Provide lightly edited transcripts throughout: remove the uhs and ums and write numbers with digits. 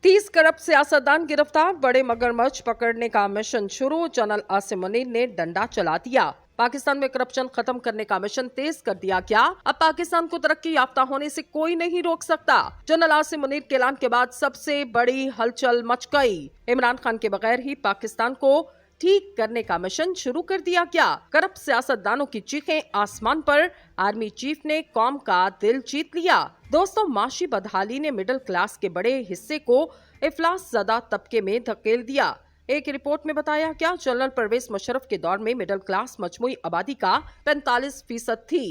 30 corrupt सियासतदान गिरफ्तार, बड़े मगरमच्छ पकड़ने का मिशन शुरू, जनरल आसिम मुनीर ने डंडा चला दिया। पाकिस्तान में करप्शन खत्म करने का मिशन तेज कर दिया गया। अब पाकिस्तान को तरक्की याफ्ता होने से कोई नहीं रोक सकता। जनरल आसिम मुनीर के ऐलान के बाद सबसे बड़ी हलचल मच गई। इमरान खान के बगैर ही पाकिस्तान को ठीक करने का मिशन शुरू कर दिया गया। करप्ट सियासतदानों की चीखें आसमान पर, आर्मी चीफ ने कौम का दिल जीत लिया। दोस्तों, माशी बदहाली ने मिडिल क्लास के बड़े हिस्से को इफलास ज़दा तबके में धकेल दिया। एक रिपोर्ट में बताया गया, जनरल परवेज मुशर्रफ के दौर में मिडिल क्लास मजमूई आबादी का 45% थी।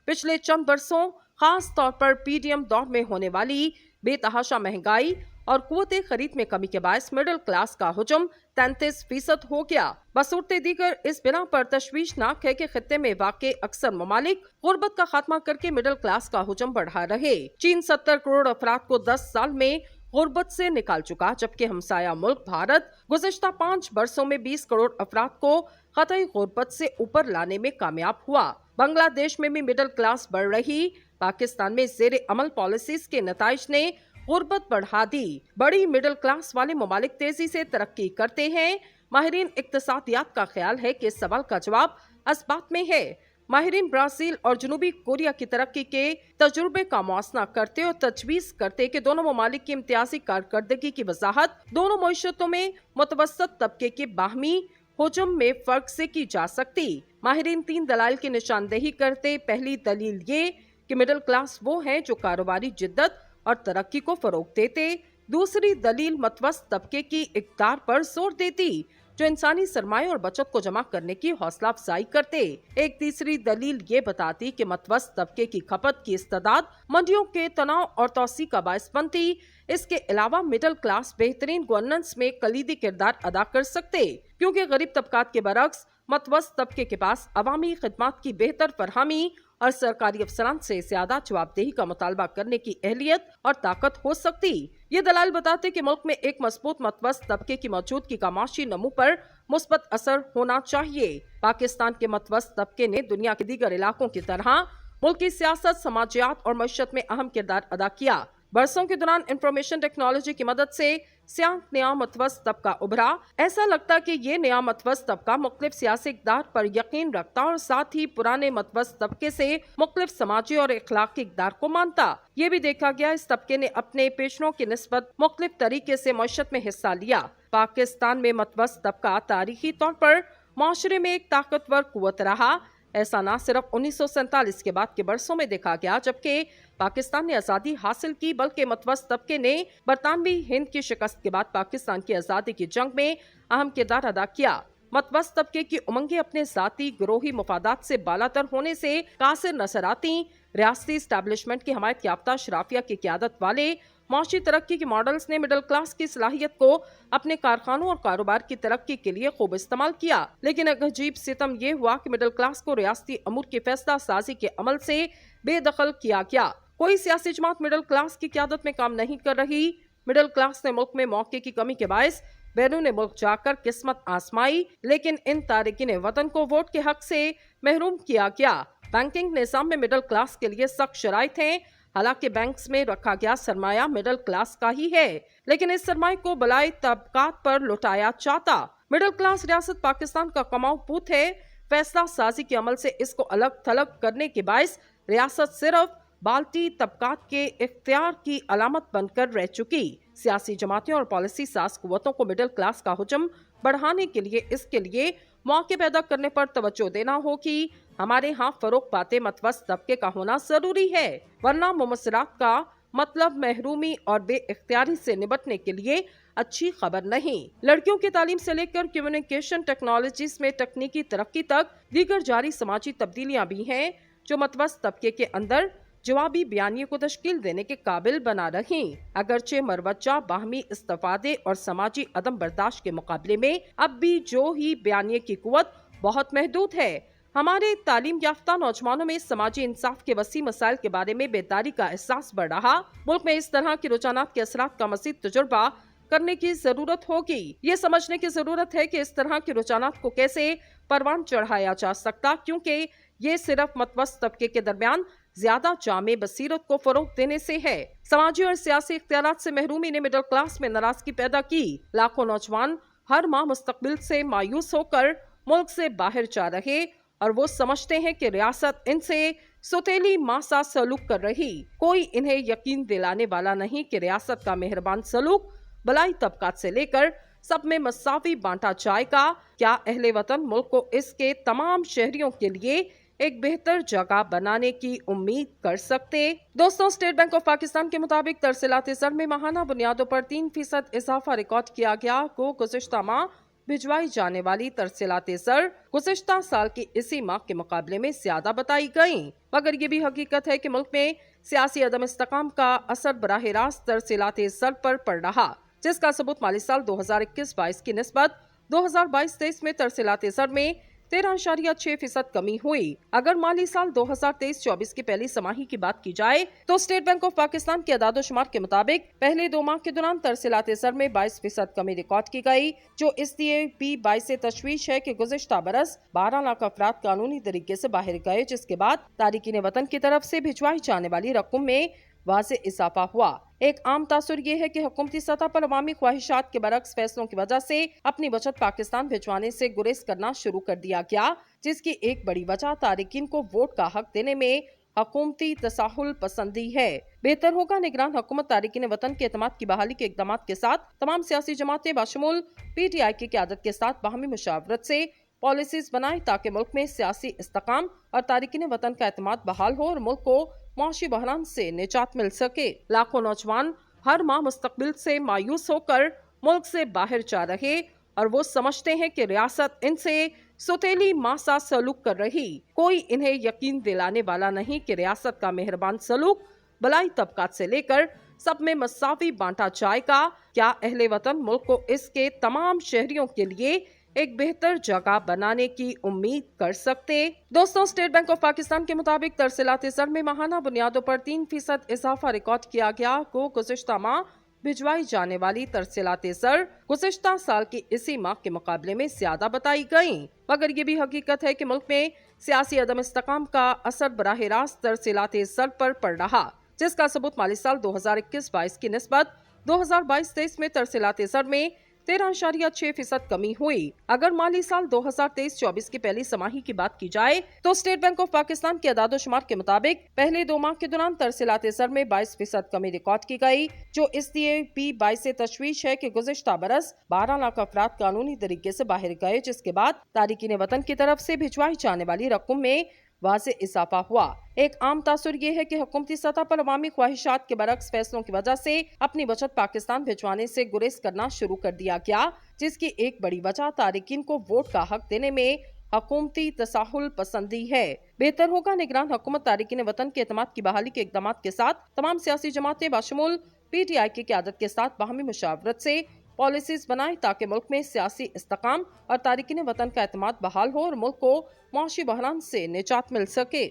पिछले चंद बरसों, खास तौर पर पीडीएम दौर में होने वाली बेतहाशा महंगाई और कुव्वत खरीद में कमी के बायस मिडिल क्लास का हुजूम 33% हो गया। बसूरते दीगर इस बिना पर तशवीशनाक है कि खित्ते में वाक़े अक्सर ममालिक गुर्बत का खात्मा करके मिडिल क्लास का हुजूम बढ़ा रहे। चीन 70 करोड़ अफराद को 10 साल में गुर्बत से निकाल चुका, जबकि हमसाया मुल्क भारत गुज़िश्ता 5 बरसों में 20 करोड़ अफराद को क़तई गुर्बत से ऊपर लाने में कामयाब हुआ। बांग्लादेश में भी मिडिल क्लास बढ़ रही। पाकिस्तान में ज़ेरे अमल पॉलिसीज के नताइज ने गुर्बत बढ़ा दी। बड़ी मिडिल क्लास वाले ममालिक तेजी से तरक्की करते हैं। माहिरीन इक्तिसादियात का ख्याल है कि इस सवाल का जवाब असबात में है। माहिरीन ब्राजील और जनूबी कोरिया की तरक्की के तजुर्बे का मुआसना करते और तजवीज़ करते कि दोनों ममालिक की इम्तियाजी कारकर्दगी की वजाहत दोनों मईशतों में मुतवस्सत तबके के बाहमी हुजूम में फर्क से की जा सकती। माहिरीन 3 दलाइल की निशानदेही करते। पहली दलील ये कि मिडिल क्लास वो है जो कारोबारी जिद्दत और तरक्की को फरोग देते। दूसरी दलील मतवस्त तबके की इक़्तिदार पर जोर देती, जो इंसानी सरमाए और बचत को जमा करने की हौसला अफजाई करते। एक तीसरी दलील ये बताती कि मतवस्त तबके की खपत की इस्तेदाद मंडियों के तनाव और तौसी का बायस बनती। इसके अलावा मिडिल क्लास बेहतरीन गवर्नेंस में कलीदी किरदार अदा कर सकते, क्योंकि गरीब तबकात के बरक्स मतवस्त तबके के पास अवामी खिदमात की बेहतर फरहमी और सरकारी अफसरान से ज्यादा जवाबदेही का मुतालबा करने की अहलियत और ताकत हो सकती। ये दलाल बताते कि मुल्क में एक मजबूत मतवस्त तबके की मौजूदगी का माशी नमू पर मुस्बत असर होना चाहिए। पाकिस्तान के मतवस्त तबके ने दुनिया के दीगर इलाकों की तरह मुल्क की सियासत, समाजियात और मईशत में अहम किरदार अदा किया। बरसों के दौरान इंफॉर्मेशन टेक्नोलॉजी की मदद से सियाह नया मतवस्त तबका उभरा। ऐसा लगता कि ये नया मतवस्त तबका मुख्तलिफ सियासी इक़्तिदार पर यकीन रखता और साथ ही पुराने मतवस्त तबके से मुख्तलिफ समाजी और इखलाकी इक़्तिदार को मानता। ये भी देखा गया, इस तबके ने अपने पेशरों की निस्बत मुख्तलिफ तरीके से मईशत में हिस्सा लिया। पाकिस्तान में मतवस्त तबका तारीखी तौर पर माशरे में एक ताकतवर कुव्वत रहा। ऐसा न सिर्फ 1947 के बाद के बरसों में देखा गया, जबकि पाकिस्तान ने आज़ादी हासिल की, बल्कि मतवस्त तबके ने बरतानवी हिंद की शिकस्त के बाद पाकिस्तान की आज़ादी की जंग में अहम किरदार अदा किया। मतवस्त तबके की उमंगें अपने ज़ाती ग्रोही मफादात से बालातर होने से कासिर नजर आती। रियासती इस्टेब्लिशमेंट की हमायत याफ्ता शराफिया की क़यादत वाले माशी तरक्की के मॉडल्स ने मिडिल क्लास की सलाहियत को अपने कारखानों और कारोबार की तरक्की के लिए खूब इस्तेमाल किया। लेकिन एक अजीब सितम ये हुआ कि मिडिल क्लास को रियासती अमूर की फैसला साजी के अमल से बेदखल किया गया। कोई सियासी जमात मिडिल क्लास की क़यादत में काम नहीं कर रही। मिडिल क्लास ने मुल्क में मौके की कमी के बायस बैरून मुल्क जाकर किस्मत आजमाई, लेकिन इन तारिकीन वतन को वोट के हक से महरूम किया गया। बैंकिंग निज़ाम में मिडिल क्लास के लिए सख्त शराइत हैं। हालांकि बैंक्स में रखा गया सरमाया मिडिल क्लास का ही है, लेकिन इस सरमाए को बलाई तबकात पर लुटाया चाहता। मिडिल क्लास रियासत पाकिस्तान का कमाऊ पूत है। फैसला साजी के अमल से इसको अलग थलग करने के बायस रियासत सिर्फ बाल्टी तबकात के इख्तियार की अलामत बनकर रह चुकी। सियासी जमातें और पॉलिसी साज कुव्वतों को मिडिल क्लास का हुजूम बढ़ाने के लिए इसके लिए मौके पैदा करने पर तवज्जो देना होगी। हमारे यहाँ फरोग पाते मतवस्त तबके का होना जरूरी है, वरना मुमसरात का मतलब महरूमी और बेइख्तियारी से निपटने के लिए अच्छी खबर नहीं। लड़कियों की तालीम से लेकर कम्युनिकेशन टेक्नोलॉजीज में तकनीकी तरक्की तक दीगर जारी समाजी तब्दीलियां भी हैं, जो मतवस्त तबके के अंदर जवाबी बयानियों को तश्कील देने के काबिल बना रही। अगरचे मरवजा बाहमी इस्तेफादे और समाजी अदम बर्दाश्त के मुकाबले में अब भी जो ही बयानिए की कुव्वत बहुत महदूद है। हमारे तालीम याफ्ता नौजवानों में समाजी इंसाफ के वसी मसाइल के बारे में बेदारी का एहसास बढ़ रहा। मुल्क में इस तरह के रुझानात के असरात का मज़ीद तजुर्बा करने की जरूरत होगी। ये समझने की जरूरत है कि इस तरह के रुझानात को कैसे परवान चढ़ाया जा सकता, क्योंकि ये सिर्फ मतवस्त तबके के दरमियान ज्यादा जामे बसीरत को फरोग देने से है। समाजी और सियासी इख्तियारात से महरूमी ने मिडिल क्लास में नाराजगी पैदा की। लाखों नौजवान हर माह मुस्तकबिल से मायूस होकर मुल्क से बाहर जा रहे और वो समझते हैं कि रियासत इनसे सौतेली माँ सा सलूक कर रही। कोई इन्हें यकीन दिलाने वाला नहीं कि रियासत का मेहरबान सलूक बलाई तबकात से लेकर सब में मसावी बांटा जाएगा। क्या अहले वतन मुल्क को इसके तमाम शहरियों के लिए एक बेहतर जगह बनाने की उम्मीद कर सकते? दोस्तों, स्टेट बैंक ऑफ पाकिस्तान के मुताबिक तरसीलात ज़र में माहाना बुनियादों पर 3% इजाफा रिकॉर्ड किया गया। को गुज़िश्ता माह भिजवाई जाने वाली तरसीलात ज़र गुज़िश्ता साल की इसी माह के मुकाबले में ज्यादा बताई गई, मगर ये भी हकीकत है कि मुल्क में सियासी अदम इस्तेकाम का असर बराह रास्त तरसीलात ज़र पर पड़ रहा, जिसका सबूत माली साल 2021-22 की निस्बत 2022-23 में तरसीलात ज़र में 13.6% कमी हुई। अगर माली साल 2023-24 की पहली समाही की बात की जाए तो स्टेट बैंक ऑफ पाकिस्तान के अदाद-ओ-शुमार के मुताबिक पहले 2 माह के दौरान तरसीलात ज़र में 22% कमी रिकॉर्ड की गई, जो इसलिए भी बाइस तशवीश है कि गुज़िश्ता बरस 12 लाख अफराद कानूनी तरीके से बाहर गए, जिसके बाद तारिकीन वतन की तरफ से भिजवाई जाने वाली रकम में वाज़े इजाफा हुआ। एक आम तासुर ये है कि हुकूमती सतह पर अवामी ख्वाहिशात के बरक्स फैसलों की वजह से अपनी बचत पाकिस्तान भिजवाने से गुरेज करना शुरू कर दिया गया, जिसकी एक बड़ी वजह तारिकीन को वोट का हक देने में हुकूमती तसाहुल पसंदी है। बेहतर होगा निगरान हुकूमत तारिकीन वतन के एतमाद की बहाली के इकदाम के साथ तमाम सियासी जमातें बाशमुल PTI की क़यादत के साथ बाहमी मुशावरत से पॉलिसीज बनाए ताकि मुल्क में सियासी इस्तेकाम और तारिकीन वतन का एतमाद बहाल हो और मुल्क को मुआशी बहरान से निजात मिल सके। लाखों नौजवान हर माह मुस्तकबिल से मायूस होकर मुल्क से बाहर जा रहे और वो समझते हैं कि रियासत इनसे सौतेली माँ सा सलूक कर रही। कोई इन्हें यकीन दिलाने वाला नहीं कि रियासत का मेहरबान सलूक बलाई तबकात से लेकर सब में मसावी बांटा जाएगा। क्या अहले वतन मुल्क को इसके तमाम शहरियों के लिए एक बेहतर जगह बनाने की उम्मीद कर सकते? दोस्तों, स्टेट बैंक ऑफ पाकिस्तान के मुताबिक तरसीलात ज़र में माहाना बुनियादों पर 3% इजाफा रिकॉर्ड किया गया। को गुज़िश्ता माह भिजवाई जाने वाली तरसीलात ज़र गुज़िश्ता साल की इसी माह के मुकाबले में ज्यादा बताई गई, मगर ये भी हकीकत है कि मुल्क में सियासी अदम इस्तेकाम का असर बराह रास्त तरसीलात ज़र पर पड़ रहा, जिसका सबूत माली साल 2021-22 की निस्बत 2022-23 में तरसीलात ज़र में 13.6% कमी हुई। अगर माली साल 2023-24 की पहली समाही की बात की जाए तो स्टेट बैंक ऑफ पाकिस्तान के अदाद-ओ-शुमार के मुताबिक पहले 2 माह के दौरान तरसीलात ज़र में 22% कमी रिकॉर्ड की गई, जो इसलिए भी बाइस तशवीश है कि गुज़िश्ता बरस 12 लाख अफराद कानूनी तरीके से बाहर गए, जिसके बाद तारिकीन वतन की तरफ से भिजवाई जाने वाली रकम में वाज़े इजाफा हुआ। एक आम तासुर ये है कि हुकूमती सतह पर अवामी ख्वाहिशात के बरक्स फैसलों की वजह से अपनी बचत पाकिस्तान भिजवाने से गुरेज करना शुरू कर दिया गया, जिसकी एक बड़ी वजह तारिकीन को वोट का हक देने में हुकूमती तसाहुल पसंदी है। बेहतर होगा निगरान हुकूमत तारिकीन वतन के एतमाद की बहाली के इकदाम के साथ तमाम सियासी जमातें बाशमुल PTI की क़यादत के साथ बाहमी मुशावरत से पॉलिसीज बनाए ताकि मुल्क में सियासी इस्तेकाम और तारिकीन वतन का एतमाद बहाल हो और मुल्क को मुआशी बहरान से निजात मिल सके।